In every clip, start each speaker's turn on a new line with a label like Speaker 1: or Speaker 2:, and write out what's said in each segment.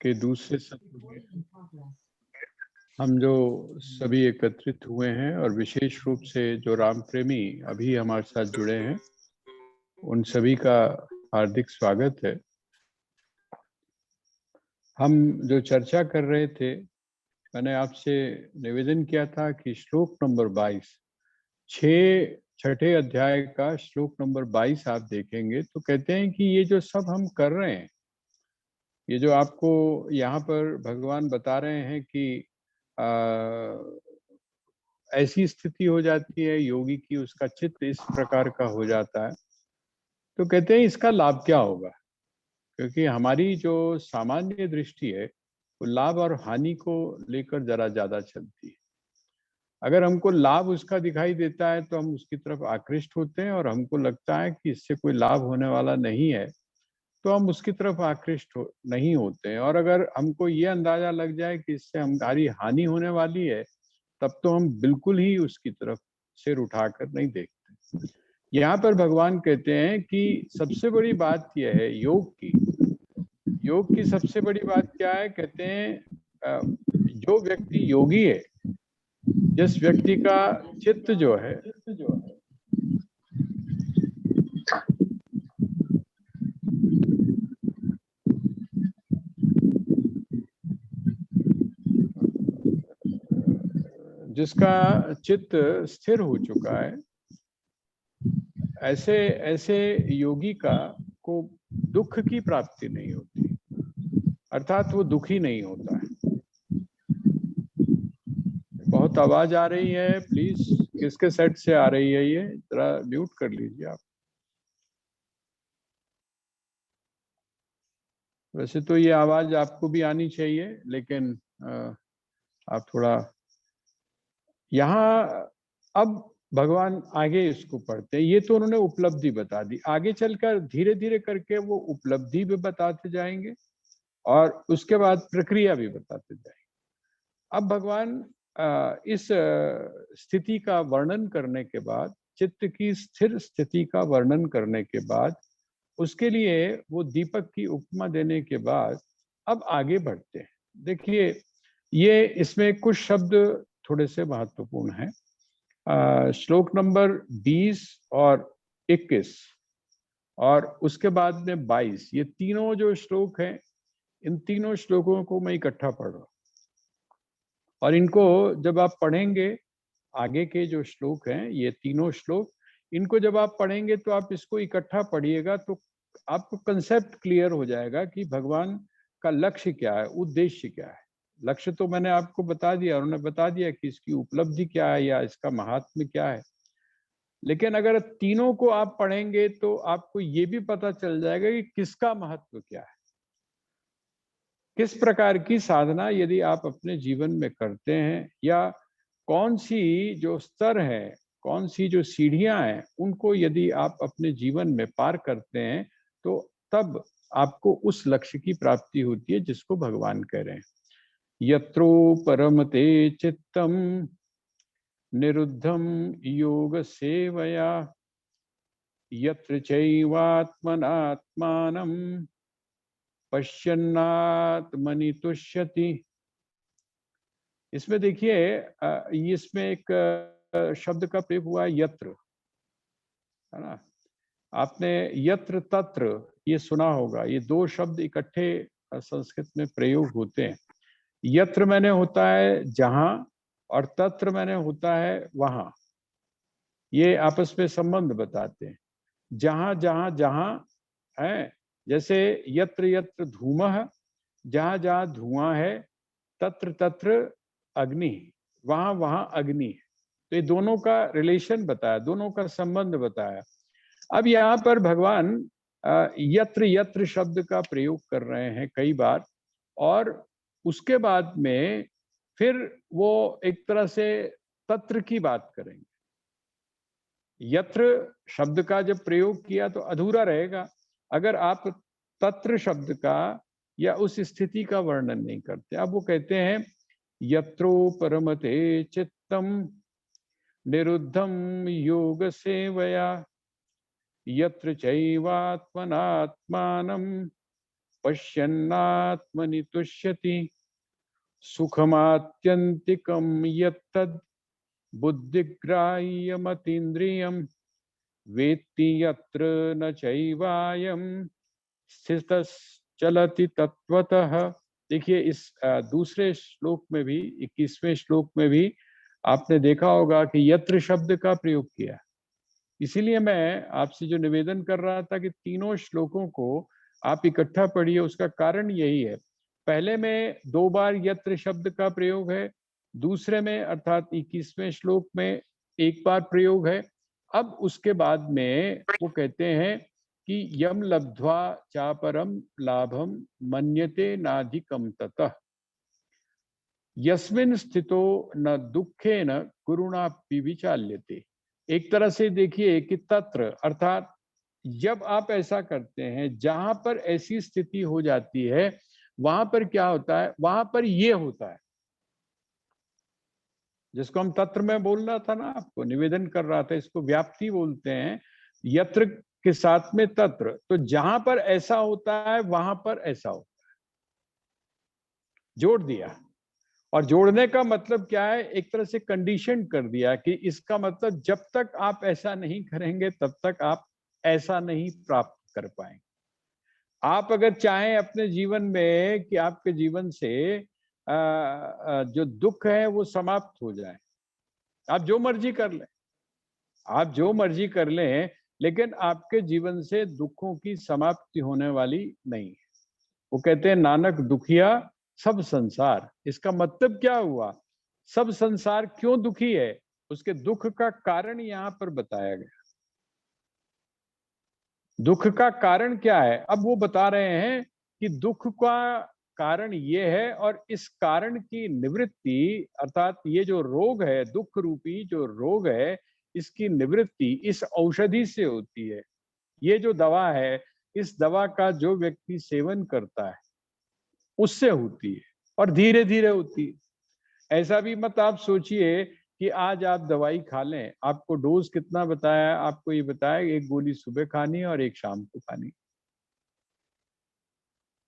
Speaker 1: के दूसरे सत्र में हम जो सभी एकत्रित हुए हैं और विशेष रूप से जो राम प्रेमी अभी हमारे साथ जुड़े हैं, उन सभी का हार्दिक स्वागत है। हम जो चर्चा कर रहे थे, मैंने आपसे निवेदन किया था कि श्लोक नंबर 22, छठे अध्याय का श्लोक नंबर 22 आप देखेंगे तो कहते हैं कि ये जो सब हम कर रहे हैं, ये जो आपको यहाँ पर भगवान बता रहे हैं कि ऐसी स्थिति हो जाती है योगी की, उसका चित्त इस प्रकार का हो जाता है, तो कहते हैं इसका लाभ क्या होगा। क्योंकि हमारी जो सामान्य दृष्टि है वो लाभ और हानि को लेकर जरा ज्यादा चलती है। अगर हमको लाभ उसका दिखाई देता है तो हम उसकी तरफ आकृष्ट होते हैं, और हमको लगता है कि इससे कोई लाभ होने वाला नहीं है तो हम उसकी तरफ आकृष्ट नहीं होते हैं। और अगर हमको ये अंदाजा लग जाए कि इससे हमारी हानि होने वाली है, तब तो हम बिल्कुल ही उसकी तरफ सिर उठाकर नहीं देखते। यहाँ पर भगवान कहते हैं कि सबसे बड़ी बात यह है योग की सबसे बड़ी बात क्या है। कहते हैं जो व्यक्ति योगी है, जिस व्यक्ति का चित्त जो है जिसका चित्त स्थिर हो चुका है, ऐसे ऐसे योगी को दुख की प्राप्ति नहीं होती, अर्थात वो दुखी नहीं होता है। बहुत आवाज आ रही है, प्लीज किसके सेट से आ रही है ये जरा म्यूट कर लीजिए आप। वैसे तो ये आवाज आपको भी आनी चाहिए, लेकिन आप थोड़ा यहाँ अब भगवान आगे इसको पढ़ते हैं। ये तो उन्होंने उपलब्धि बता दी, आगे चलकर धीरे धीरे करके वो उपलब्धि भी बताते जाएंगे और उसके बाद प्रक्रिया भी बताते जाएंगे। अब भगवान इस स्थिति का वर्णन करने के बाद, चित्त की स्थिर स्थिति का वर्णन करने के बाद, उसके लिए वो दीपक की उपमा देने के बाद अब आगे बढ़ते हैं। देखिए, ये इसमें कुछ शब्द थोड़े से महत्वपूर्ण हैं। श्लोक नंबर 20 और 21 और उसके बाद में 22, ये तीनों जो श्लोक हैं, इन तीनों श्लोकों को मैं इकट्ठा पढ़ रहा हूं। और इनको जब आप पढ़ेंगे, आगे के जो श्लोक हैं, ये तीनों श्लोक, इनको जब आप पढ़ेंगे तो आप इसको इकट्ठा पढ़िएगा तो आपको कंसेप्ट क्लियर हो जाएगा कि भगवान का लक्ष्य क्या है, उद्देश्य क्या है। लक्ष्य तो मैंने आपको बता दिया, उन्होंने बता दिया कि इसकी उपलब्धि क्या है या इसका महात्म्य क्या है। लेकिन अगर तीनों को आप पढ़ेंगे तो आपको ये भी पता चल जाएगा कि किसका महत्व क्या है। किस प्रकार की साधना यदि आप अपने जीवन में करते हैं, या कौन सी जो स्तर है, कौन सी जो सीढ़ियां हैं, उनको यदि आप अपने जीवन में पार करते हैं तो तब आपको उस लक्ष्य की प्राप्ति होती है जिसको भगवान कह रहे हैं। यत्रो परमते चित्तम निरुद्धम योग सेवया यत्र चैवात्मनात्मानं पश्यन्नात्मनि तुष्यति। इसमें देखिए, इसमें एक शब्द का प्रयोग हुआ है, यत्र, है ना। आपने यत्र तत्र ये सुना होगा, ये दो शब्द इकट्ठे संस्कृत में प्रयोग होते हैं। यत्र मैंने होता है जहां, और तत्र मैंने होता है वहां। ये आपस में संबंध बताते हैं। जहां जहां जहां है, जैसे यत्र यत्र धूमः, जहां जहां धुआं है, तत्र तत्र अग्नि, वहां वहां अग्नि है। तो ये दोनों का रिलेशन बताया, दोनों का संबंध बताया। अब यहाँ पर भगवान यत्र यत्र शब्द का प्रयोग कर रहे हैं कई बार, और उसके बाद में फिर वो एक तरह से तत्र की बात करेंगे। यत्र शब्द का जब प्रयोग किया तो अधूरा रहेगा अगर आप तत्र शब्द का या उस स्थिति का वर्णन नहीं करते। अब वो कहते हैं यत्रो परमते चित्तम निरुद्धम योग सेवया यत्र चैवात्मनात्मानं पश्यन्नात्मनि तुष्यति सुखमात्यन्तिकं यत्तद् बुद्धिग्राह्यमतीन्द्रियं वेत्ति यत्र न चैवायं स्थितश्चलति तत्त्वतः। देखिए इस दूसरे श्लोक में भी 21वें श्लोक में भी आपने देखा होगा कि यत्र शब्द का प्रयोग किया। इसीलिए मैं आपसे जो निवेदन कर रहा था कि तीनों श्लोकों को आप इकट्ठा पढ़िए, उसका कारण यही है। पहले में 2 बार यत्र शब्द का प्रयोग है, दूसरे में अर्थात 21वें श्लोक में 1 बार प्रयोग है। अब उसके बाद में वो कहते हैं कि यम लब्ध्वा चापरम लाभम मन्यते नाधिकम ततः यस्मिन् स्थितो न दुखेन गुरुणापि विचाल्यते। एक तरह से देखिए कि तत्र अर्थात जब आप ऐसा करते हैं, जहां पर ऐसी स्थिति हो जाती है वहां पर क्या होता है, वहां पर ये होता है जिसको हम तत्र में बोल रहा था ना, आपको निवेदन कर रहा था, इसको व्याप्ति बोलते हैं। यत्र के साथ में तत्र, तो जहां पर ऐसा होता है वहां पर ऐसा होता है, जोड़ दिया। और जोड़ने का मतलब क्या है, एक तरह से कंडीशन कर दिया कि इसका मतलब जब तक आप ऐसा नहीं करेंगे तब तक आप ऐसा नहीं प्राप्त कर पाएंगे। आप अगर चाहें अपने जीवन में कि आपके जीवन से जो दुख है वो समाप्त हो जाए, आप जो मर्जी कर लें, आप जो मर्जी कर लें, लेकिन आपके जीवन से दुखों की समाप्ति होने वाली नहीं है। वो कहते हैं नानक दुखिया सब संसार। इसका मतलब क्या हुआ, सब संसार क्यों दुखी है, उसके दुख का कारण यहां पर बताया गया। दुख का कारण क्या है, अब वो बता रहे हैं कि दुख का कारण ये है और इस कारण की निवृत्ति अर्थात ये जो रोग है, दुख रूपी जो रोग है, इसकी निवृत्ति इस औषधि से होती है। ये जो दवा है, इस दवा का जो व्यक्ति सेवन करता है उससे होती है और धीरे धीरे होती है। ऐसा भी मत आप सोचिए कि आज आप दवाई खा लें, आपको डोज कितना बताया, आपको ये बताया 1 गोली सुबह खानी है और 1 शाम को खानी।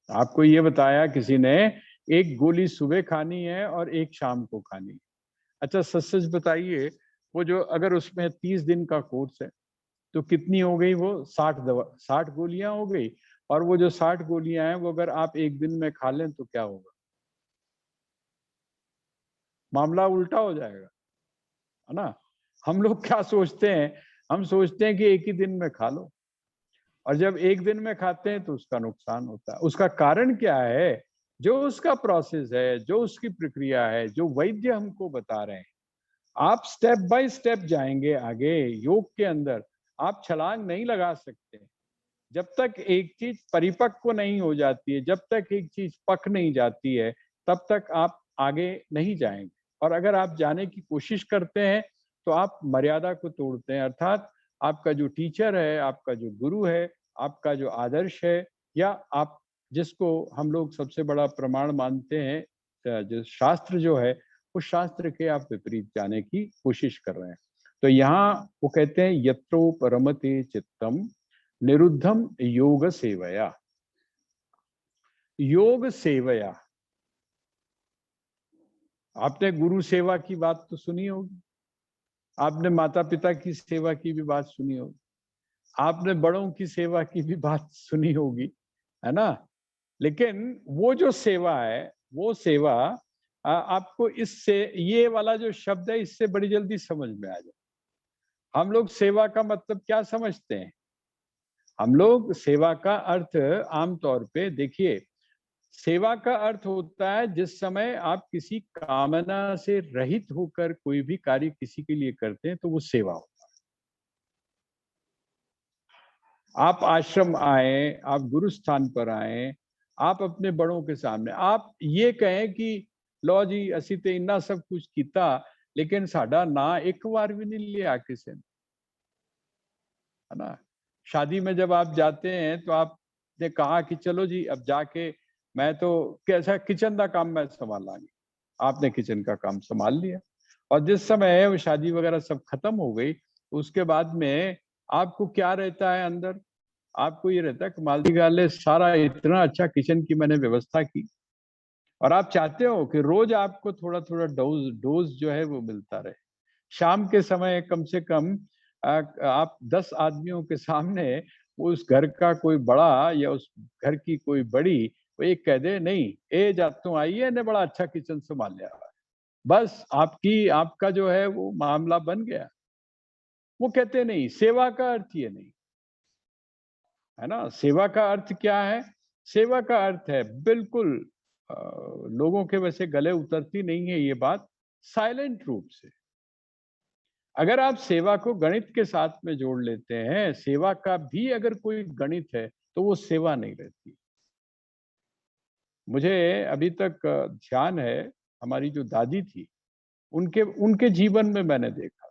Speaker 1: आपको ये बताया किसी ने 1 गोली सुबह खानी है और 1 शाम को खानी है। अच्छा सच सच बताइए, वो जो अगर उसमें 30 दिन का कोर्स है तो कितनी हो गई, वो 60 गोलियां हो गई। और वो जो 60 गोलियां हैं वो अगर आप 1 दिन में खा लें तो क्या होगा, मामला उल्टा हो जाएगा, है ना। हम लोग क्या सोचते हैं, हम सोचते हैं कि 1 ही दिन में खा लो, और जब 1 दिन में खाते हैं तो उसका नुकसान होता है। उसका कारण क्या है, जो उसका प्रोसेस है, जो उसकी प्रक्रिया है, जो वैद्य हमको बता रहे हैं। आप स्टेप बाय स्टेप जाएंगे आगे योग के अंदर, आप छलांग नहीं लगा सकते जब तक एक चीज परिपक्व नहीं हो जाती है, जब तक एक चीज पक नहीं जाती है तब तक आप आगे नहीं जाएंगे। और अगर आप जाने की कोशिश करते हैं तो आप मर्यादा को तोड़ते हैं, अर्थात आपका जो टीचर है, आपका जो गुरु है, आपका जो आदर्श है, या आप जिसको हम लोग सबसे बड़ा प्रमाण मानते हैं, जो शास्त्र जो है, उस शास्त्र के आप विपरीत जाने की कोशिश कर रहे हैं। तो यहाँ वो कहते हैं यत्रोपरमते चित्तम निरुद्धम योग सेवया। योग सेवया, आपने गुरु सेवा की बात तो सुनी होगी, आपने माता पिता की सेवा की भी बात सुनी होगी, आपने बड़ों की सेवा की भी बात सुनी होगी, है ना। लेकिन वो जो सेवा है, वो सेवा आपको इससे, ये वाला जो शब्द है, इससे बड़ी जल्दी समझ में आ जाए। हम लोग सेवा का मतलब क्या समझते हैं, हम लोग सेवा का अर्थ आमतौर पे देखिए, सेवा का अर्थ होता है जिस समय आप किसी कामना से रहित होकर कोई भी कार्य किसी के लिए करते हैं तो वो सेवा होता है। आप आश्रम आए, आप गुरु स्थान पर आए, आप अपने बड़ों के सामने आप ये कहें कि लो जी असी ते इन्ना सब कुछ किया लेकिन साडा ना एक बार भी नहीं लिया किसी ने, है ना। शादी में जब आप जाते हैं तो आपने कहा कि चलो जी अब जाके मैं तो कैसा किचन का काम मैं संभाल लांगी, आपने किचन का काम संभाल लिया। और जिस समय वो शादी वगैरह सब खत्म हो गई, उसके बाद में आपको क्या रहता है अंदर, आपको ये रहता है कमाल दी गल है, सारा इतना अच्छा किचन की मैंने व्यवस्था की, और आप चाहते हो कि रोज आपको थोड़ा थोड़ा डोज डोज जो है वो मिलता रहे। शाम के समय कम से कम आप 10 आदमियों के सामने उस घर का कोई बड़ा या उस घर की कोई बड़ी वो एक कह दे, नहीं ए जातों आई है ने बड़ा अच्छा किचन संभाल लिया, बस आपकी आपका जो है वो मामला बन गया। वो कहते नहीं, सेवा का अर्थ ये नहीं है ना। सेवा का अर्थ क्या है? सेवा का अर्थ है बिल्कुल लोगों के वैसे गले उतरती नहीं है ये बात, साइलेंट रूप से। अगर आप सेवा को गणित के साथ में जोड़ लेते हैं, सेवा का भी अगर कोई गणित है तो वो सेवा नहीं रहती। मुझे अभी तक ध्यान है, हमारी जो दादी थी उनके उनके जीवन में मैंने देखा,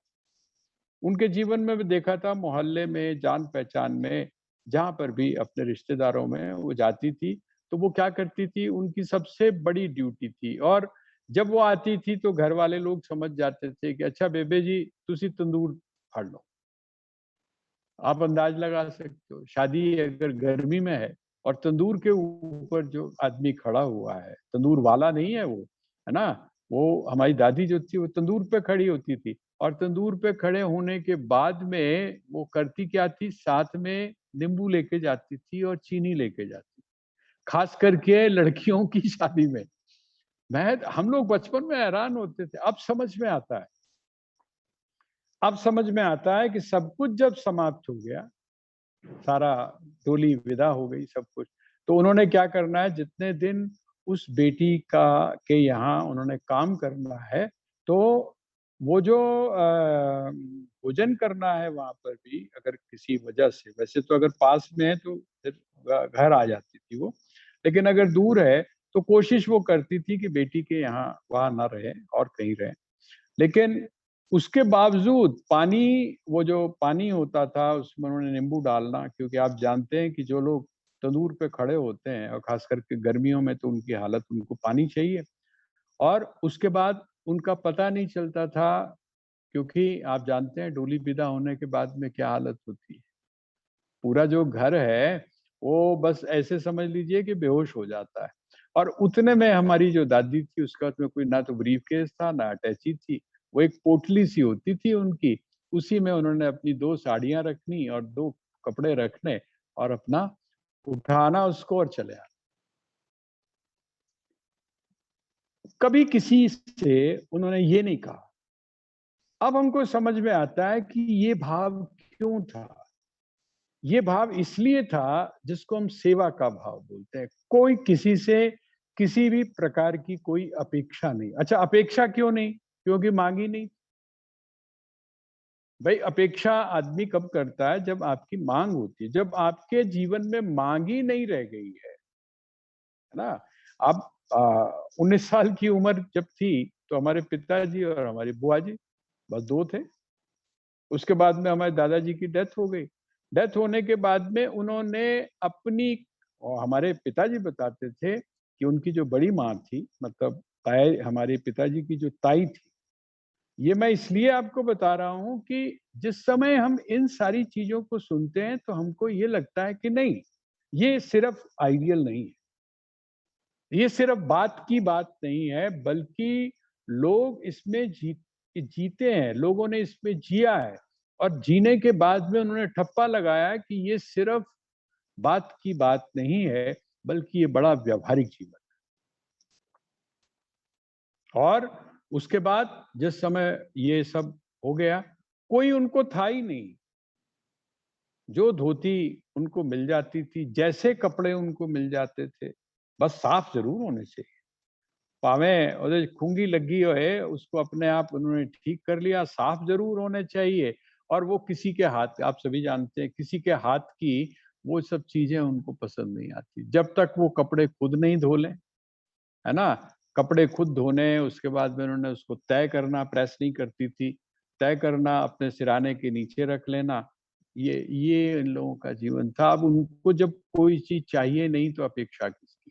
Speaker 1: उनके जीवन में भी देखा था, मोहल्ले में जान पहचान में जहां पर भी अपने रिश्तेदारों में वो जाती थी तो वो क्या करती थी, उनकी सबसे बड़ी ड्यूटी थी। और जब वो आती थी तो घर वाले लोग समझ जाते थे कि अच्छा बेबे जी तुसी तंदूर फाड़ लो। आप अंदाज लगा सकते हो, शादी अगर गर्मी में है और तंदूर के ऊपर जो आदमी खड़ा हुआ है, तंदूर वाला नहीं है वो, है ना, वो हमारी दादी जो थी वो तंदूर पे खड़ी होती थी, और तंदूर पे खड़े होने के बाद में वो करती क्या थी, साथ में नींबू लेके जाती थी और चीनी लेके जाती, खास करके लड़कियों की शादी में। मैं हम लोग बचपन में हैरान होते थे, अब समझ में आता है, अब समझ में आता है कि सब कुछ जब समाप्त हो गया, सारा डोली विदा हो गई सब कुछ, तो उन्होंने क्या करना है, जितने दिन उस बेटी का के यहाँ उन्होंने काम करना है, तो वो जो भोजन करना है वहां पर भी अगर किसी वजह से, वैसे तो अगर पास में है तो फिर घर आ जाती थी वो, लेकिन अगर दूर है तो कोशिश वो करती थी कि बेटी के यहाँ वहां ना रहे और कहीं रहे। लेकिन उसके बावजूद पानी, वो जो पानी होता था उसमें उन्होंने नींबू डालना, क्योंकि आप जानते हैं कि जो लोग तंदूर पे खड़े होते हैं और खास करके गर्मियों में तो उनकी हालत, उनको पानी चाहिए। और उसके बाद उनका पता नहीं चलता था, क्योंकि आप जानते हैं डोली विदा होने के बाद में क्या हालत होती है, पूरा जो घर है वो बस ऐसे समझ लीजिए कि बेहोश हो जाता है। और उतने में हमारी जो दादी थी उसका उसमें कोई ना तो ब्रीफ केस था ना अटैची थी, वो एक पोटली सी होती थी उनकी, उसी में उन्होंने अपनी 2 साड़ियाँ रखनी और 2 कपड़े रखने और अपना उठाना उसको और चले आना। कभी किसी से उन्होंने ये नहीं कहा। अब हमको समझ में आता है कि ये भाव क्यों था? ये भाव इसलिए था जिसको हम सेवा का भाव बोलते हैं। कोई किसी से किसी भी प्रकार की कोई अपेक्षा नहीं। अच्छा अपेक्षा क्यों नहीं? क्योंकि मांगी नहीं। भाई अपेक्षा आदमी कब करता है? जब आपकी मांग होती है, जब आपके जीवन में मांग ही नहीं रह गई है ना। आप 19 साल की उम्र जब थी तो हमारे पिताजी और हमारी बुआ जी बस 2 थे। उसके बाद में हमारे दादाजी की डेथ हो गई। डेथ होने के बाद में उन्होंने अपनी, और हमारे पिताजी बताते थे कि उनकी जो बड़ी माँ थी, मतलब ताई, हमारे पिताजी की जो ताई थी, ये मैं इसलिए आपको बता रहा हूँ कि जिस समय हम इन सारी चीज़ों को सुनते हैं तो हमको ये लगता है कि नहीं, ये सिर्फ आइडियल नहीं है, ये सिर्फ बात की बात नहीं है, बल्कि लोग इसमें जीते हैं, लोगों ने इसमें जिया है, और जीने के बाद में उन्होंने ठप्पा लगाया कि ये सिर्फ बात की बात नहीं है, बल्कि ये बड़ा व्यावहारिक जीवन है। और उसके बाद जिस समय ये सब हो गया, कोई उनको था ही नहीं। जो धोती उनको मिल जाती थी, जैसे कपड़े उनको मिल जाते थे, बस साफ जरूर होने चाहिए। भावें ਉਹਦੇ खूंगी लगी होए, उसको अपने आप उन्होंने ठीक कर लिया, साफ जरूर होने चाहिए। और वो किसी के हाथ, आप सभी जानते हैं किसी के हाथ की वो सब चीजें उनको पसंद नहीं आती, जब तक वो कपड़े खुद नहीं धो लें, है ना। कपड़े खुद धोने, उसके बाद में उन्होंने उसको तय करना, प्रेस नहीं करती थी, तय करना, अपने सिराने के नीचे रख लेना। ये इन लोगों का जीवन था। अब उनको जब कोई चीज चाहिए नहीं तो अपेक्षा किसकी?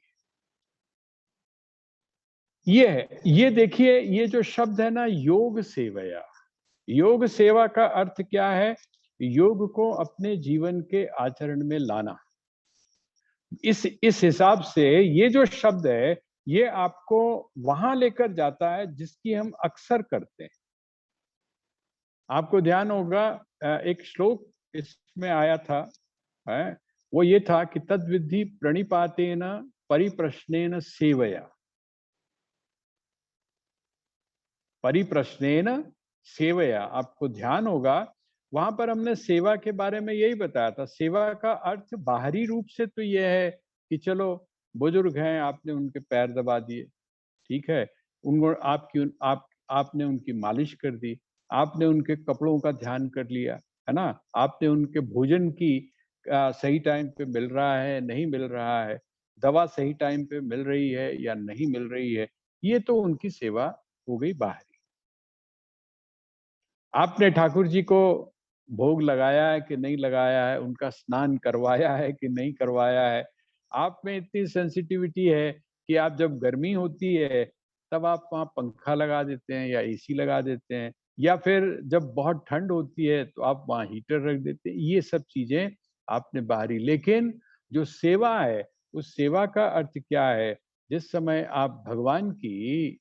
Speaker 1: ये है, ये देखिए, ये जो शब्द है ना योग सेवया, योग सेवा का अर्थ क्या है? योग को अपने जीवन के आचरण में लाना। इस हिसाब से ये जो शब्द है, ये आपको वहां लेकर जाता है जिसकी हम अक्सर करते हैं। आपको ध्यान होगा, एक श्लोक इसमें आया था, है, वो ये था कि तद्विद्धि प्रणिपातेन परिप्रश्नेन सेवया। परिप्रश्नेन सेवया, आपको ध्यान होगा वहां पर हमने सेवा के बारे में यही बताया था। सेवा का अर्थ बाहरी रूप से तो यह है कि चलो बुजुर्ग हैं, आपने उनके पैर दबा दिए, ठीक है, उनको आपने उनकी मालिश कर दी, आपने उनके कपड़ों का ध्यान कर लिया, है ना, आपने उनके भोजन की सही टाइम पे मिल रहा है नहीं मिल रहा है, दवा सही टाइम पे मिल रही है या नहीं मिल रही है, ये तो उनकी सेवा हो गई बाहरी। आपने ठाकुर जी को भोग लगाया है कि नहीं लगाया है, उनका स्नान करवाया है कि नहीं करवाया है। आप में इतनी सेंसिटिविटी है कि आप जब गर्मी होती है तब आप वहाँ पंखा लगा देते हैं या एसी लगा देते हैं, या फिर जब बहुत ठंड होती है तो आप वहाँ हीटर रख देते हैं। ये सब चीजें आपने बाहरी, लेकिन जो सेवा है उस सेवा का अर्थ क्या है? जिस समय आप भगवान की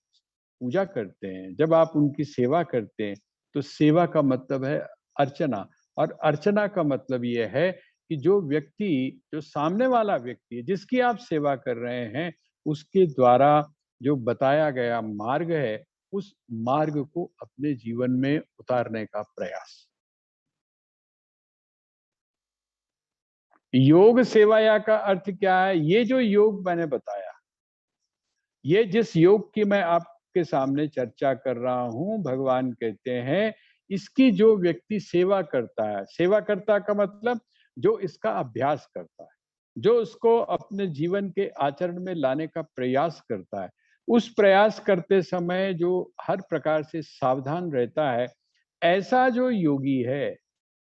Speaker 1: पूजा करते हैं, जब आप उनकी सेवा करते हैं, तो सेवा का मतलब है अर्चना। और अर्चना का मतलब ये है कि जो व्यक्ति, जो सामने वाला व्यक्ति है जिसकी आप सेवा कर रहे हैं, उसके द्वारा जो बताया गया मार्ग है, उस मार्ग को अपने जीवन में उतारने का प्रयास। योग सेवाया का अर्थ क्या है? ये जो योग मैंने बताया, ये जिस योग की मैं आपके सामने चर्चा कर रहा हूं, भगवान कहते हैं इसकी जो व्यक्ति सेवा करता है, सेवा करता का मतलब जो इसका अभ्यास करता है, जो उसको अपने जीवन के आचरण में लाने का प्रयास करता है, उस प्रयास करते समय जो हर प्रकार से सावधान रहता है, ऐसा जो योगी है,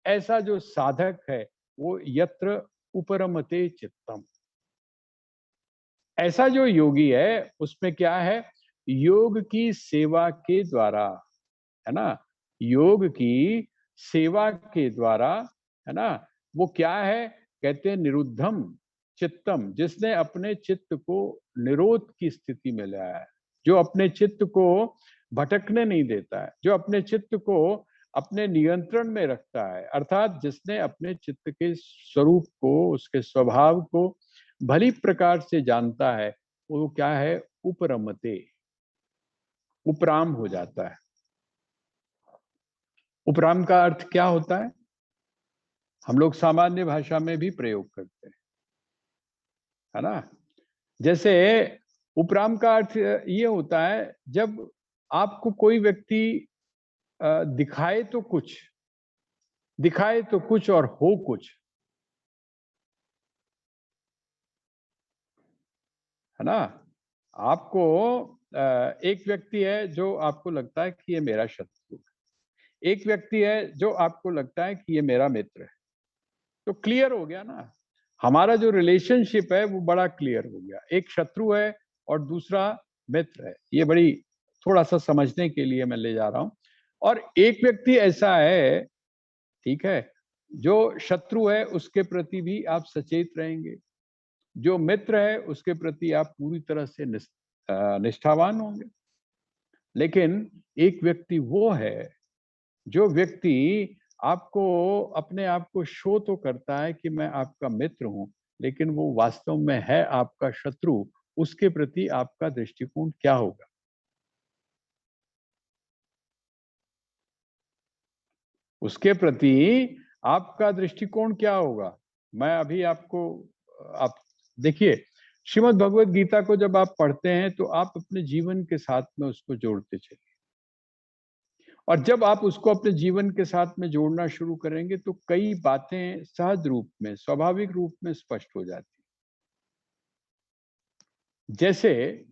Speaker 1: ऐसा जो साधक है, वो यत्र उपरमते चित्तम, ऐसा जो योगी है उसमें क्या है? योग की सेवा के द्वारा, है ना, योग की सेवा के द्वारा, है ना, वो क्या है? कहते हैं निरुद्धम चित्तम, जिसने अपने चित्त को निरोध की स्थिति में लाया है, जो अपने चित्त को भटकने नहीं देता है, जो अपने चित्त को अपने नियंत्रण में रखता है, अर्थात जिसने अपने चित्त के स्वरूप को, उसके स्वभाव को भली प्रकार से जानता है, वो क्या है? उपरमते, उपराम हो जाता है। उपराम का अर्थ क्या होता है? हम लोग सामान्य भाषा में भी प्रयोग करते हैं, है ना। जैसे उपराम का अर्थ ये होता है जब आपको कोई व्यक्ति दिखाए तो कुछ और हो कुछ, है ना। आपको एक व्यक्ति है जो आपको लगता है कि ये मेरा शत्रु है, एक व्यक्ति है जो आपको लगता है कि ये मेरा मित्र है, तो क्लियर हो गया ना, हमारा जो रिलेशनशिप है वो बड़ा क्लियर हो गया। एक शत्रु है और दूसरा मित्र है, ये बड़ी थोड़ा सा समझने के लिए मैं ले जा रहा हूं। और एक व्यक्ति ऐसा है, ठीक है, जो शत्रु है उसके प्रति भी आप सचेत रहेंगे, जो मित्र है उसके प्रति आप पूरी तरह से निष्ठावान होंगे। लेकिन एक व्यक्ति वो है जो व्यक्ति आपको, अपने आप को शो तो करता है कि मैं आपका मित्र हूं, लेकिन वो वास्तव में है आपका शत्रु, उसके प्रति आपका दृष्टिकोण क्या होगा? उसके प्रति आपका दृष्टिकोण क्या होगा? मैं अभी आपको, आप देखिए, श्रीमद् भगवत गीता को जब आप पढ़ते हैं तो आप अपने जीवन के साथ में उसको जोड़ते चलिए, और जब आप उसको अपने जीवन के साथ में जोड़ना शुरू करेंगे तो कई बातें सहज रूप में, स्वाभाविक रूप में स्पष्ट हो जाती। जैसे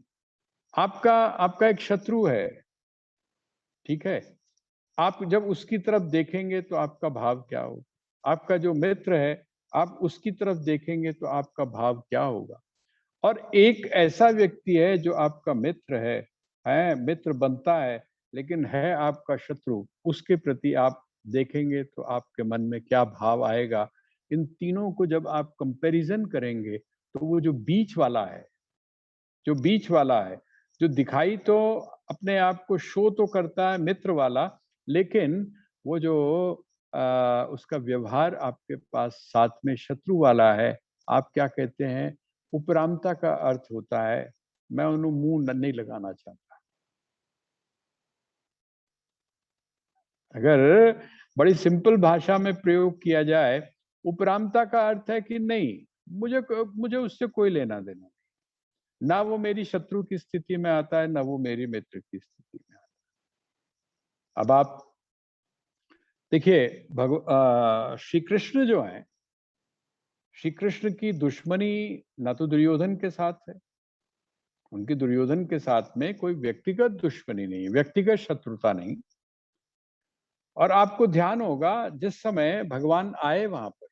Speaker 1: आपका आपका एक शत्रु है, ठीक है, आप जब उसकी तरफ देखेंगे तो आपका भाव क्या होगा? आपका जो मित्र है, आप उसकी तरफ देखेंगे तो आपका भाव क्या होगा? और एक ऐसा व्यक्ति है जो आपका मित्र है मित्र बनता है, लेकिन है आपका शत्रु, उसके प्रति आप देखेंगे तो आपके मन में क्या भाव आएगा। इन तीनों को जब आप कंपैरिजन करेंगे तो वो जो बीच वाला है, जो बीच वाला है, जो दिखाई तो अपने आप को शो तो करता है मित्र वाला, लेकिन वो जो उसका व्यवहार आपके पास साथ में शत्रु वाला है, आप क्या कहते हैं, उपरामता का अर्थ होता है। मैं उन्हें मुंह नहीं लगाना चाहता। अगर बड़ी सिंपल भाषा में प्रयोग किया जाए, उपरामता का अर्थ है कि नहीं, मुझे मुझे उससे कोई लेना देना नहीं। ना वो मेरी शत्रु की स्थिति में आता है, ना वो मेरी मित्र की स्थिति में आता है। अब आप देखिए, श्री कृष्ण जो है, श्री कृष्ण की दुश्मनी ना तो दुर्योधन के साथ है, उनकी दुर्योधन के साथ में कोई व्यक्तिगत दुश्मनी नहीं, व्यक्तिगत शत्रुता नहीं। और आपको ध्यान होगा जिस समय भगवान आए वहां पर,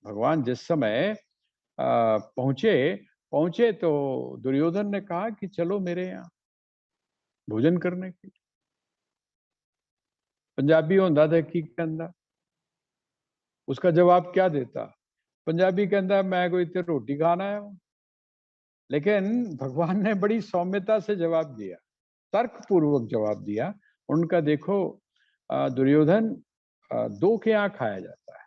Speaker 1: भगवान जिस समय पहुंचे पहुंचे तो दुर्योधन ने कहा कि चलो मेरे यहाँ भोजन करने के लिए। पंजाबी होंदा था की कहंदा, उसका जवाब क्या देता? पंजाबी कहंदा मैं कोई इतने रोटी खाना है। लेकिन भगवान ने बड़ी सौम्यता से जवाब दिया, तर्क पूर्वक जवाब दिया। उनका देखो दुर्योधन दो के यहाँ खाया जाता है,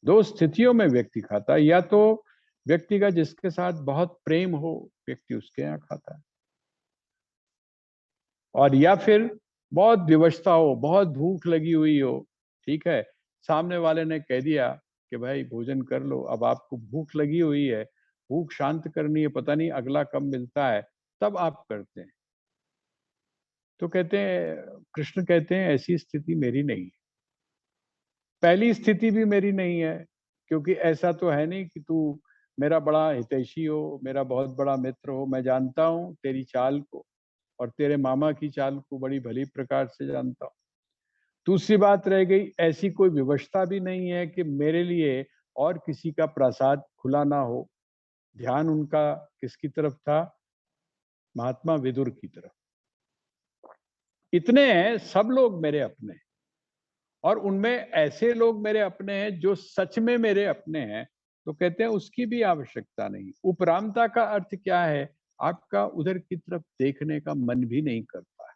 Speaker 1: दो स्थितियों में व्यक्ति खाता है। या तो व्यक्ति का जिसके साथ बहुत प्रेम हो, व्यक्ति उसके यहाँ खाता है, और या फिर बहुत विवशता हो, बहुत भूख लगी हुई हो, ठीक है, सामने वाले ने कह दिया कि भाई भोजन कर लो, अब आपको भूख लगी हुई है, भूख शांत करनी है, पता नहीं अगला कब मिलता है, तब आप करते हैं। तो कहते हैं, कृष्ण कहते हैं ऐसी स्थिति मेरी नहीं है, पहली स्थिति भी मेरी नहीं है, क्योंकि ऐसा तो है नहीं कि तू मेरा बड़ा हितैषी हो, मेरा बहुत बड़ा मित्र हो। मैं जानता हूँ तेरी चाल को, और तेरे मामा की चाल को बड़ी भली प्रकार से जानता हूँ। दूसरी बात रह गई, ऐसी कोई व्यवस्था भी नहीं है कि मेरे लिए और किसी का प्रसाद खुला ना हो। ध्यान उनका किसकी तरफ था? महात्मा विदुर की तरफ। इतने हैं, सब लोग मेरे अपने, और उनमें ऐसे लोग मेरे अपने हैं जो सच में मेरे अपने हैं, तो कहते हैं उसकी भी आवश्यकता नहीं। उपरामता का अर्थ क्या है? आपका उधर की तरफ देखने का मन भी नहीं करता है।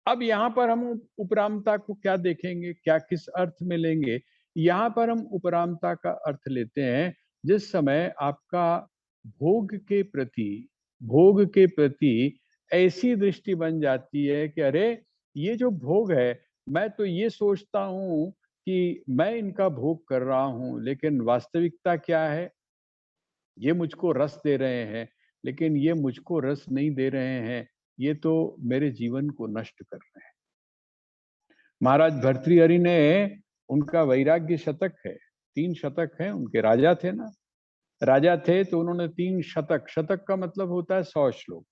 Speaker 1: अब यहाँ पर हम उपरामता को क्या देखेंगे, क्या किस अर्थ में लेंगे? यहाँ पर हम उपरामता का अर्थ लेते हैं जिस समय आपका भोग के प्रति, भोग के प्रति ऐसी दृष्टि बन जाती है कि अरे ये जो भोग है, मैं तो ये सोचता हूँ कि मैं इनका भोग कर रहा हूँ, लेकिन वास्तविकता क्या है? ये मुझको रस दे रहे हैं, लेकिन ये मुझको रस नहीं दे रहे हैं, ये तो मेरे जीवन को नष्ट कर रहे हैं। महाराज भर्तृहरि ने, उनका वैराग्य शतक है, 3 शतक है, उनके राजा थे ना, राजा थे तो उन्होंने 3 शतक, शतक का मतलब होता है 100 श्लोक।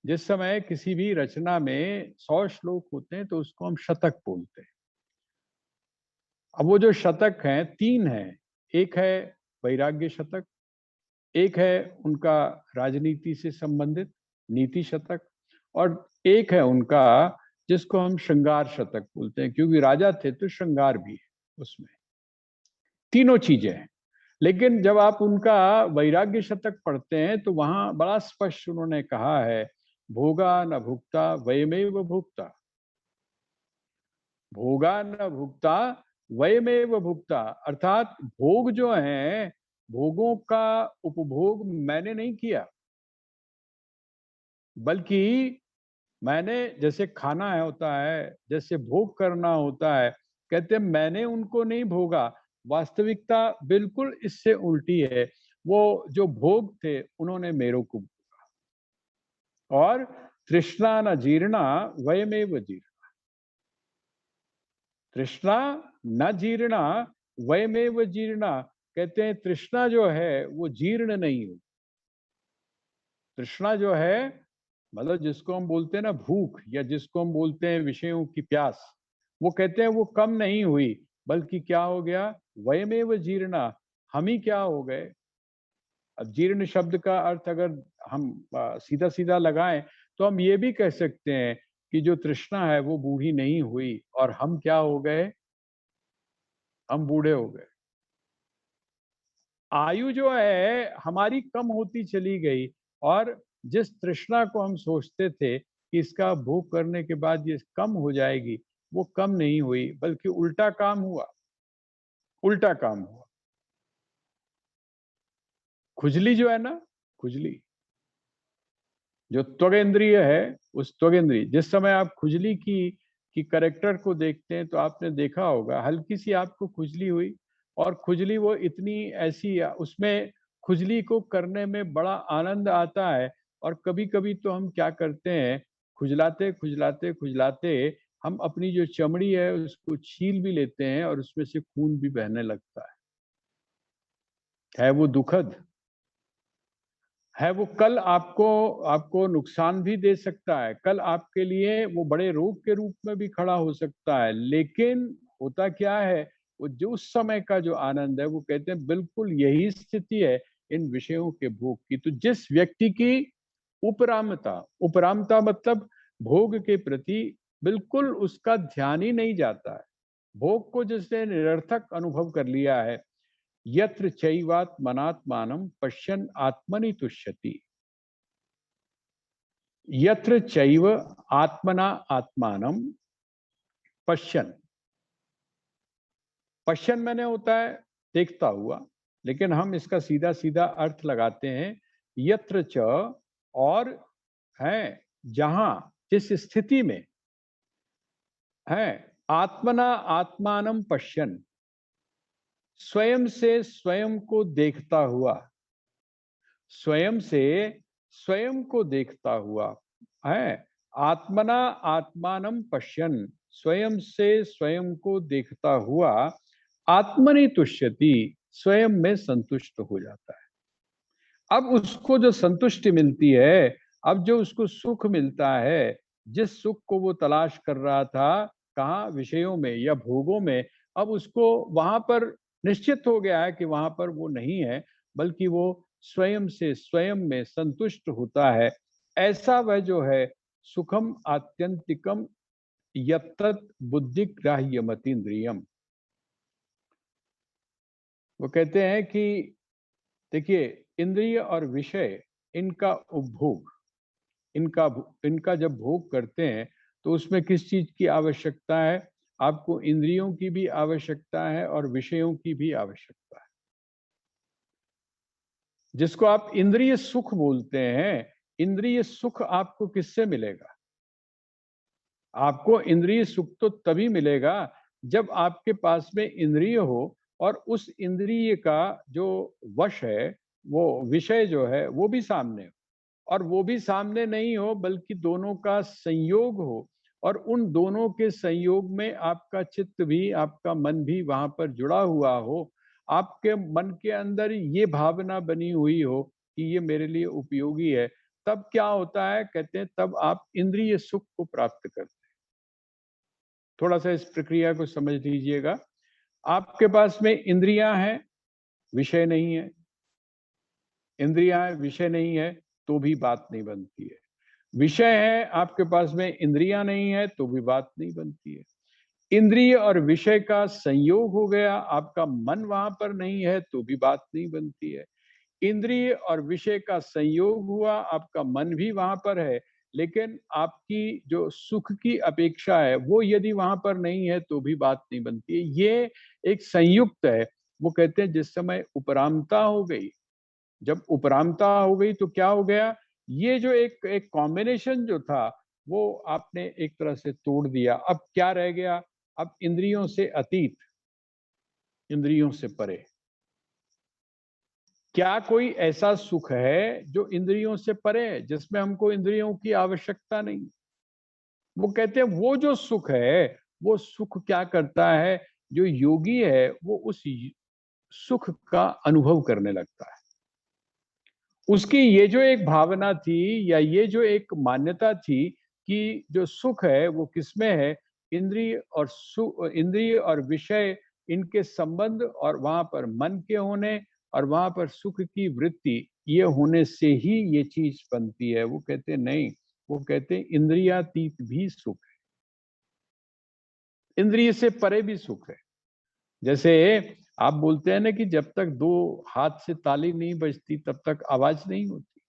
Speaker 1: जिस समय किसी भी रचना में 100 श्लोक होते हैं तो उसको हम शतक बोलते हैं। अब वो जो शतक हैं 3 हैं, एक है वैराग्य शतक, एक है उनका राजनीति से संबंधित नीति शतक, और एक है उनका जिसको हम श्रृंगार शतक बोलते हैं, क्योंकि राजा थे तो श्रृंगार भी है उसमें। तीनों चीजें हैं। लेकिन जब आप उनका वैराग्य शतक पढ़ते हैं तो वहां बड़ा स्पष्ट उन्होंने कहा है, भोगा न भुक्ता वयमेव भुक्ता, भोगा न भुक्ता वयमेव भुक्ता। अर्थात भोग जो है, भोगों का उपभोग मैंने नहीं किया, बल्कि मैंने, जैसे खाना है होता है, जैसे भोग करना होता है, कहते मैंने उनको नहीं भोगा। वास्तविकता बिल्कुल इससे उल्टी है, वो जो भोग थे उन्होंने मेरे को भोगा। और तृष्णा न जीर्णा वयमेव जीर्णा, तृष्णा न जीर्णा वयमेव जीर्णा। कहते हैं तृष्णा जो है वो जीर्ण नहीं हो। तृष्णा जो है मतलब जिसको हम बोलते हैं ना भूख, या जिसको हम बोलते हैं विषयों की प्यास, वो कहते हैं वो कम नहीं हुई, बल्कि क्या हो गया? वयमेव जीर्णा, हम ही क्या हो गए। अब जीर्ण शब्द का अर्थ अगर हम सीधा सीधा लगाएं तो हम ये भी कह सकते हैं कि जो तृष्णा है वो बूढ़ी नहीं हुई और हम क्या हो गए, हम बूढ़े हो गए। आयु जो है हमारी कम होती चली गई और जिस तृष्णा को हम सोचते थे कि इसका भोग करने के बाद ये कम हो जाएगी, वो कम नहीं हुई, बल्कि उल्टा काम हुआ, उल्टा काम हुआ। खुजली जो है ना, खुजली जो त्वगेंद्रिय है, उस त्वगेंद्रिय, जिस समय आप खुजली की करेक्टर को देखते हैं तो आपने देखा होगा हल्की सी आपको खुजली हुई और खुजली वो इतनी ऐसी, उसमें खुजली को करने में बड़ा आनंद आता है। और कभी कभी तो हम क्या करते हैं, खुजलाते खुजलाते खुजलाते हम अपनी जो चमड़ी है उसको छील भी लेते हैं और उसमें से खून भी बहने लगता है वो दुखद है। वो कल आपको आपको नुकसान भी दे सकता है, कल आपके लिए वो बड़े रोग के रूप में भी खड़ा हो सकता है। लेकिन होता क्या है, वो जो उस समय का जो आनंद है, वो कहते हैं बिल्कुल यही स्थिति है इन विषयों के भोग की। तो जिस व्यक्ति की उपरामता, उपरामता मतलब भोग के प्रति बिल्कुल उसका ध्यान ही नहीं जाता है, भोग को जिसने निरर्थक अनुभव कर लिया है, यत्र चैवात्मनात्मानं पश्यन् आत्मनि तुष्यति, यत्र चैव आत्मना आत्मानं पश्यन्। पश्यन् मैंने होता है देखता हुआ, लेकिन हम इसका सीधा सीधा अर्थ लगाते हैं यत्र च, और है जहां, जिस स्थिति में है आत्मना आत्मानं पश्यन्, स्वयं से स्वयं को देखता हुआ, स्वयं से स्वयं को देखता हुआ है, आत्मना आत्मानं पश्यन्, स्वयं से स्वयं को देखता हुआ, आत्मनि तुष्यति, स्वयं में संतुष्ट हो जाता है। अब उसको जो संतुष्टि मिलती है, अब जो उसको सुख मिलता है, जिस सुख को वो तलाश कर रहा था, कहाँ, विषयों में या भोगों में, अब उसको वहां पर निश्चित हो गया है कि वहां पर वो नहीं है, बल्कि वो स्वयं से स्वयं में संतुष्ट होता है। ऐसा वह जो है सुखम आत्यंतिकम यत्तत् बुद्धि ग्राह्य मतीन्द्रियम। वो कहते हैं कि देखिए, इंद्रिय और विषय, इनका उपभोग, इनका इनका जब भोग करते हैं तो उसमें किस चीज की आवश्यकता है, आपको इंद्रियों की भी आवश्यकता है और विषयों की भी आवश्यकता है। जिसको आप इंद्रिय सुख बोलते हैं, इंद्रिय सुख आपको किससे मिलेगा? आपको इंद्रिय सुख तो तभी मिलेगा जब आपके पास में इंद्रिय हो और उस इंद्रिय का जो वश है, वो विषय जो है वो भी सामने हो, और वो भी सामने नहीं हो बल्कि दोनों का संयोग हो, और उन दोनों के संयोग में आपका चित्त भी, आपका मन भी वहां पर जुड़ा हुआ हो, आपके मन के अंदर ये भावना बनी हुई हो कि ये मेरे लिए उपयोगी है, तब क्या होता है, कहते हैं तब आप इंद्रिय सुख को प्राप्त करते हैं। थोड़ा सा इस प्रक्रिया को समझ लीजिएगा। आपके पास में इंद्रियां हैं, विषय नहीं है, इंद्रियां हैं, विषय नहीं है, तो भी बात नहीं बनती है। विषय है आपके पास में, इंद्रियां नहीं है, तो भी बात नहीं बनती है। इंद्रिय और विषय का संयोग हो गया, आपका मन वहां पर नहीं है, तो भी बात नहीं बनती है। इंद्रिय और विषय का संयोग हुआ, आपका मन भी वहां पर है, लेकिन आपकी जो सुख की अपेक्षा है वो यदि वहां पर नहीं है, तो भी बात नहीं बनती है। ये एक संयुक्त है। वो कहते हैं जिस समय उपरामता हो गई, जब उपरामता हो गई तो क्या हो गया, ये जो एक एक कॉम्बिनेशन जो था वो आपने एक तरह से तोड़ दिया। अब क्या रह गया, अब इंद्रियों से अतीत, इंद्रियों से परे। क्या कोई ऐसा सुख है जो इंद्रियों से परे है, जिसमें हमको इंद्रियों की आवश्यकता नहीं? वो कहते हैं वो जो सुख है, वो सुख क्या करता है, जो योगी है वो उस सुख का अनुभव करने लगता है। उसकी ये जो एक भावना थी या ये जो एक मान्यता थी कि जो सुख है वो किसमें है, इंद्रिय और इंद्रिय और विषय, इनके संबंध और वहां पर मन के होने और वहां पर सुख की वृत्ति ये होने से ही ये चीज बनती है। वो कहते हैं नहीं, वो कहते हैं इंद्रियातीत भी सुख है, इंद्रिय से परे भी सुख है। जैसे आप बोलते हैं ना कि जब तक दो हाथ से ताली नहीं बजती तब तक आवाज नहीं होती।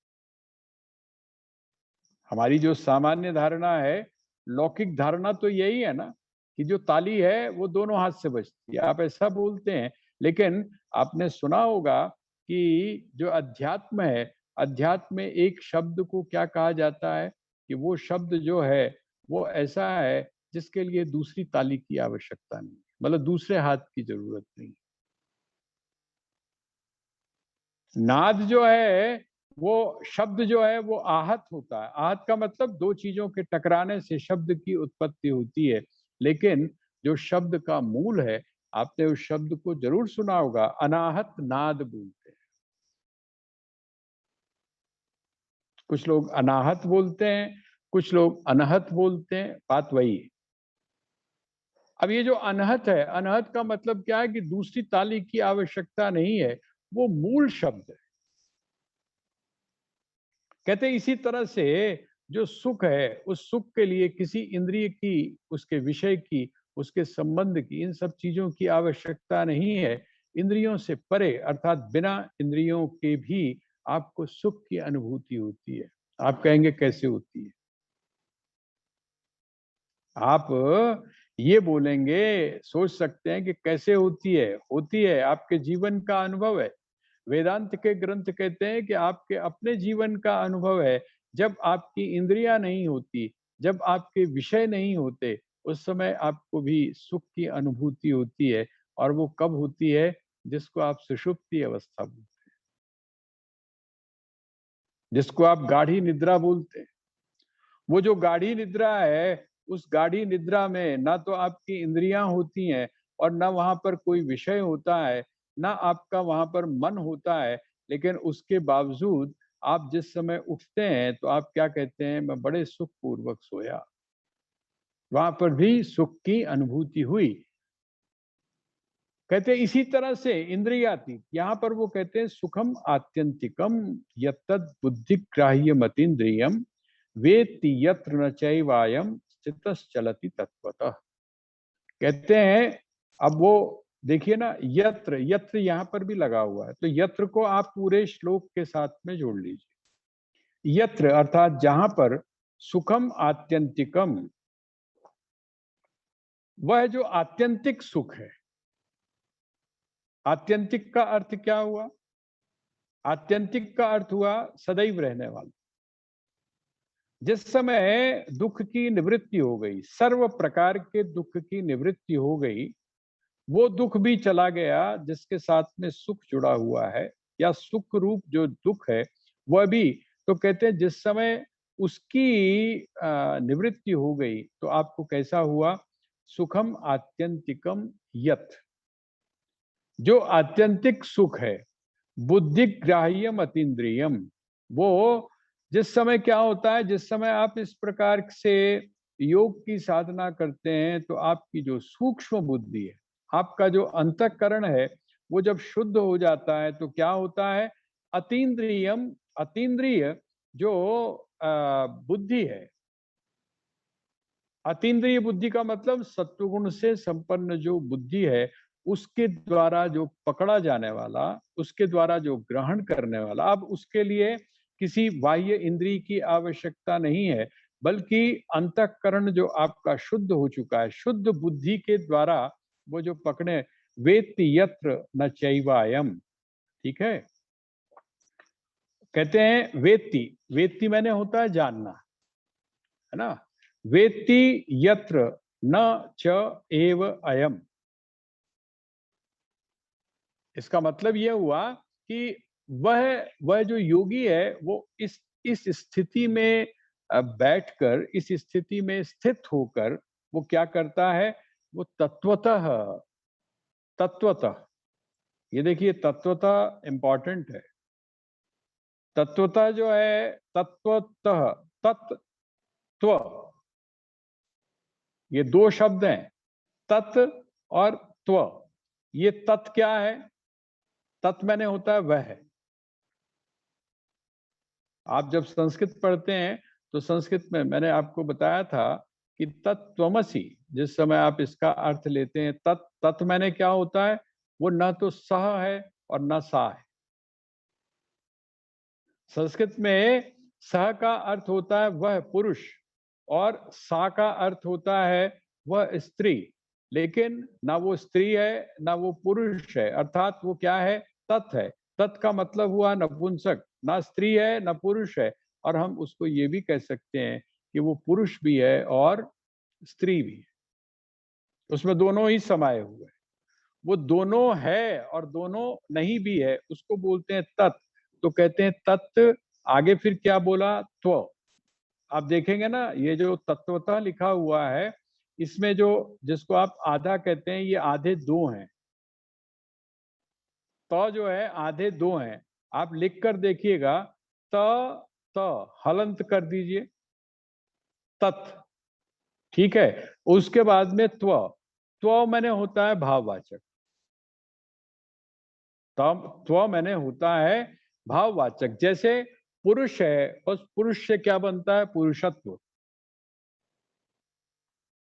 Speaker 1: हमारी जो सामान्य धारणा है, लौकिक धारणा तो यही है ना कि जो ताली है वो दोनों हाथ से बजती है, आप ऐसा बोलते हैं। लेकिन आपने सुना होगा कि जो अध्यात्म है, अध्यात्म में एक शब्द को क्या कहा जाता है कि वो शब्द जो है वो ऐसा है जिसके लिए दूसरी ताली की आवश्यकता नहीं, मतलब दूसरे हाथ की जरूरत नहीं। नाद जो है वो शब्द जो है वो आहत होता है। आहत का मतलब दो चीजों के टकराने से शब्द की उत्पत्ति होती है। लेकिन जो शब्द का मूल है, आपने उस शब्द को जरूर सुना होगा, अनाहत नाद बोलते हैं। कुछ लोग अनाहत बोलते हैं, कुछ लोग अनहत बोलते हैं, बात वही है। अब ये जो अनहत है, अनहत का मतलब क्या है कि दूसरी ताली की आवश्यकता नहीं है, वो मूल शब्द है। कहते हैं इसी तरह से जो सुख है, उस सुख के लिए किसी इंद्रिय की, उसके विषय की, उसके संबंध की, इन सब चीजों की आवश्यकता नहीं है। इंद्रियों से परे अर्थात बिना इंद्रियों के भी आपको सुख की अनुभूति होती है। आप कहेंगे कैसे होती है? आप ये बोलेंगे, सोच सकते हैं कि कैसे होती है आपके जीवन का अनुभव है। वेदांत के ग्रंथ कहते हैं कि आपके अपने जीवन का अनुभव है। जब आपकी इंद्रियां नहीं होती, जब आपके विषय नहीं होते, उस समय आपको भी सुख की अनुभूति होती है। और वो कब होती है? जिसको आप सुषुप्ति अवस्था बोलते हैं, जिसको आप गाढ़ी निद्रा बोलते हैं। वो जो गाढ़ी निद्रा है, उस गाढ़ी निद्रा में ना तो आपकी इंद्रियां होती हैं और ना वहां पर कोई विषय होता है, ना आपका वहां पर मन होता है। लेकिन उसके बावजूद आप जिस समय उठते हैं तो आप क्या कहते हैं? मैं बड़े सुख पूर्वक सोया। वहां पर भी सुख की अनुभूति हुई। कहते हैं इसी तरह से इंद्रियातीत, यहाँ पर वो कहते हैं सुखम आत्यंतिकम यत्तद् बुद्धिग्राह्य मतीन्द्रियम वेत्ति यत्र न चैवायम स्थितश्चलति तत्वतः। कहते हैं, अब वो देखिए ना, यत्र यत्र यहाँ पर भी लगा हुआ है, तो यत्र को आप पूरे श्लोक के साथ में जोड़ लीजिए। यत्र अर्थात जहां पर सुखम आत्यंतिकम, वह जो आत्यंतिक सुख है। आत्यंतिक का अर्थ क्या हुआ? आत्यंतिक का अर्थ हुआ सदैव रहने वाला। जिस समय दुख की निवृत्ति हो गई, सर्व प्रकार के दुख की निवृत्ति हो गई, वो दुख भी चला गया जिसके साथ में सुख जुड़ा हुआ है, या सुख रूप जो दुख है वह भी। तो कहते हैं जिस समय उसकी निवृत्ति हो गई तो आपको कैसा हुआ? सुखम आत्यंतिकम यत, जो आत्यंतिक सुख है, बुद्धिग्राह्यम अतीन्द्रियम, वो जिस समय क्या होता है, जिस समय आप इस प्रकार से योग की साधना करते हैं तो आपकी जो सूक्ष्म बुद्धि है, आपका जो अंतःकरण है, वो जब शुद्ध हो जाता है तो क्या होता है? अतीन्द्रियम, अतीन्द्रिय जो बुद्धि है, अतीन्द्रिय बुद्धि का मतलब सत्वगुण से संपन्न जो बुद्धि है, उसके द्वारा जो पकड़ा जाने वाला, उसके द्वारा जो ग्रहण करने वाला, अब उसके लिए किसी बाह्य इंद्रिय की आवश्यकता नहीं है, बल्कि अंतःकरण जो आपका शुद्ध हो चुका है, शुद्ध बुद्धि के द्वारा वो जो पकड़े, वेत्ति यत्र न चैवायम। ठीक है, कहते हैं वेत्ति, वेत्ति मैंने होता है जानना, है ना? वेत्ति यत्र न च एव अयम, इसका मतलब यह हुआ कि वह जो योगी है वो इस स्थिति में बैठकर, इस स्थिति में स्थित होकर वो क्या करता है? वो तत्वतः, तत्वतः, ये देखिए तत्वतः इंपॉर्टेंट है। तत्वतः जो है, तत्वतः, तत्व, ये दो शब्द हैं, तत् और त्व। ये तत् क्या है? तत् मैंने होता है वह है। आप जब संस्कृत पढ़ते हैं तो संस्कृत में मैंने आपको बताया था कि तत्त्वमसि, जिस समय आप इसका अर्थ लेते हैं, तत् मैंने क्या होता है, वो न तो सह है और न सा है। संस्कृत में सह का अर्थ होता है वह पुरुष और सा का अर्थ होता है वह स्त्री, लेकिन ना वो स्त्री है ना वो पुरुष है, अर्थात वो क्या है, तत् है। तत् का मतलब हुआ नपुंसक, ना स्त्री है ना पुरुष है, और हम उसको ये भी कह सकते हैं कि वो पुरुष भी है और स्त्री भी है, उसमें दोनों ही समाये हुए हैं। वो दोनों है और दोनों नहीं भी है, उसको बोलते हैं तत्। तो कहते हैं तत्, आगे फिर क्या बोला, त्व। आप देखेंगे ना, ये जो तत्वतः लिखा हुआ है, इसमें जो, जिसको आप आधा कहते हैं, ये आधे दो हैं। त जो है आधे दो हैं। आप लिख कर देखिएगा, त हलंत कर दीजिए, तत्, ठीक है। उसके बाद में त्व मैंने होता है भाववाचक, त्व मैंने होता है भाववाचक। जैसे पुरुष है, उस पुरुष से क्या बनता है, पुरुषत्व,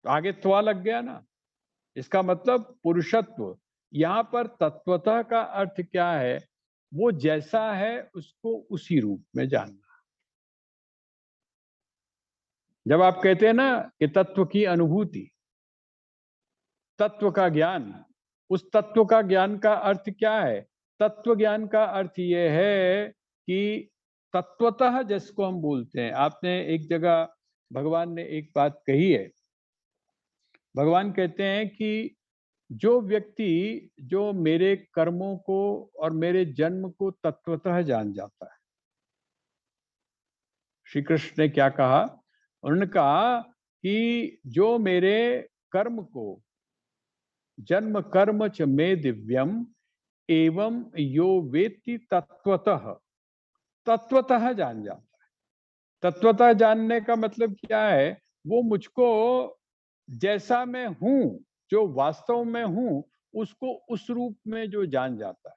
Speaker 1: तो आगे त्व लग गया ना, इसका मतलब पुरुषत्व। यहाँ पर तत्वतः का अर्थ क्या है, वो जैसा है उसको उसी रूप में जानना। जब आप कहते हैं ना कि तत्व की अनुभूति, तत्व का ज्ञान, उस तत्व का ज्ञान का अर्थ क्या है, तत्व ज्ञान का अर्थ ये है कि तत्वतः जिसको हम बोलते हैं, आपने एक जगह भगवान ने एक बात कही है, भगवान कहते हैं कि जो व्यक्ति जो मेरे कर्मों को और मेरे जन्म को तत्वतः जान जाता है, श्री कृष्ण ने क्या कहा, उन्होंने कहा कि जो मेरे कर्म को, जन्म कर्म च मे दिव्यम एवं यो वेत्ति तत्वतः, तत्वतः जान जाता है। तत्वतः जानने का मतलब क्या है, वो मुझको जैसा मैं हूं, जो वास्तव में हूं, उसको उस रूप में जो जान जाता है।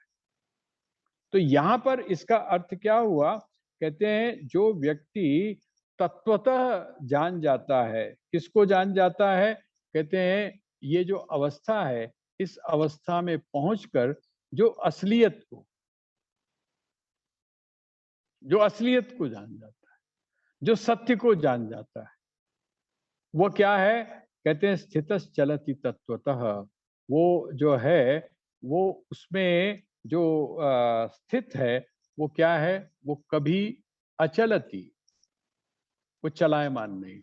Speaker 1: तो यहां पर इसका अर्थ क्या हुआ, कहते हैं जो व्यक्ति तत्वतः जान जाता है, किसको जान जाता है, कहते हैं ये जो अवस्था है, इस अवस्था में पहुंचकर जो असलियत को, जान जाता है, जो सत्य को जान जाता है, वो क्या है, कहते हैं स्थितस् चलति तत्वतः। वो जो है, वो उसमें जो स्थित है, वो क्या है, वो कभी अचलति, वो चलायमान नहीं।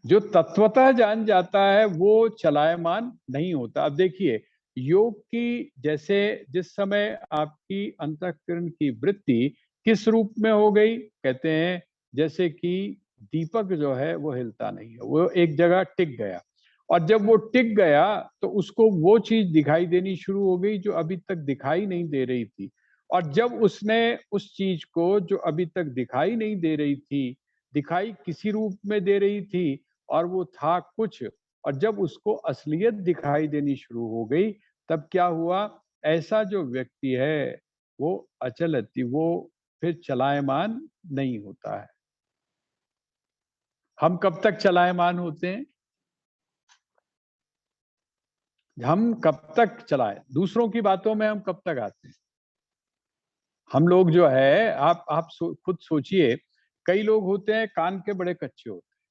Speaker 1: जो तत्वतः जान जाता है वो चलायमान नहीं होता। अब देखिए, योग की, जैसे जिस समय आपकी अंतःकरण की वृत्ति किस रूप में हो गई, कहते हैं जैसे कि दीपक जो है वो हिलता नहीं है, वो एक जगह टिक गया, और जब वो टिक गया तो उसको वो चीज दिखाई देनी शुरू हो गई जो अभी तक दिखाई नहीं दे रही थी, और जब उसने उस चीज को जो अभी तक दिखाई नहीं दे रही थी, दिखाई किसी रूप में दे रही थी, और वो था कुछ, और जब उसको असलियत दिखाई देनी शुरू हो गई, तब क्या हुआ, ऐसा जो व्यक्ति है वो अचलति, वो फिर चलायमान नहीं होता है। हम कब तक चलायमान होते हैं, हम कब तक चलाए, दूसरों की बातों में हम कब तक आते हैं। हम लोग जो है, आप खुद सोचिए, कई लोग होते हैं कान के बड़े कच्चे होते हैं,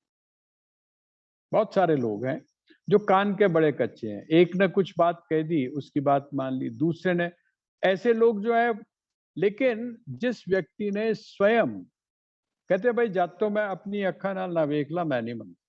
Speaker 1: बहुत सारे लोग हैं जो कान के बड़े कच्चे हैं, एक ने कुछ बात कह दी, उसकी बात मान ली, दूसरे ने, ऐसे लोग जो है। लेकिन जिस व्यक्ति ने स्वयं, कहते भाई जात तो मैं अपनी अखा नाल ना वेख ला, मैं नहीं मानता,